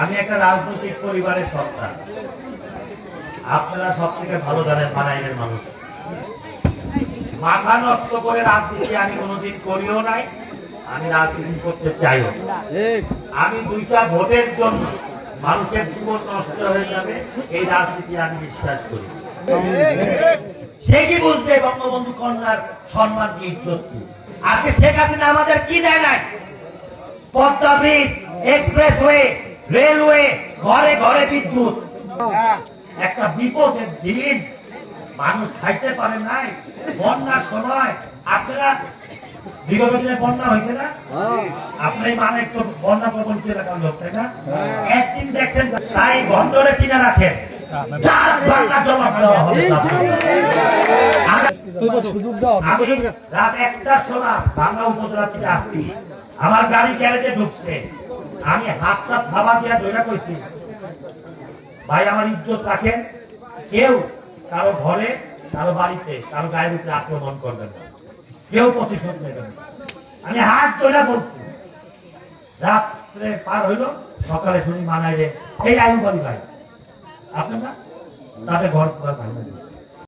আমি একটা রাজনৈতিক পরিবারের সন্তান। আপনারা সব থেকে ভালো জানেন বানাইলের মানুষ। মাথা নষ্ট করে রাজনীতি আমি কোনোদিন করিও নাই, আমি রাজনীতি করতে চাইও। আমি দুইটা ভোটের জন্য মানুষের জীবন নষ্ট হয়ে যাবে এই রাজনীতি আমি বিশ্বাস করি। সে কি বুঝবে বঙ্গবন্ধু কন্যার সম্মান কি, ইজ্জত কি? আজকে শেখ হাসিনা আমাদের কি দেয় নাই? পদ্মা ব্রিজ, এক্সপ্রেসওয়ে, রেলওয়ে, ঘরে ঘরে বিদ্যুৎ। একটা বিপদের দিন মানুষ খাইতে পারে নাই। বন্যার সময় আপনারা বিগত দিনে বন্যা হয়েছে না? আপনি মানে একটু বন্যা প্রবণিত এলাকার লোক, তাই না? একদিন দেখছেন, তাই ভণ্ডরে চিনে রাখেন। আমি রাত 1টার সময় বাংলা উপজেলা থেকে আসছি, আমার গাড়ি গ্যারেজে ঢুকছে, আমি হাতটা থাবা দিয়া ধরে কইছি, ভাই আমার ইজ্জত রাখেন, কেউ কারো ঘরে, কারো বাড়িতে, কারো গায়ের উপরে আক্রমণ করবেন না, কেউ প্রতিশোধ নেবেন না। আমি হাত ধরে বলছি। রাত্রে পার হইল, সকালে শুনি মানাইলে এই আয়ু বাড়ি ভাই আপনার না, তাদের ঘর ভাঙা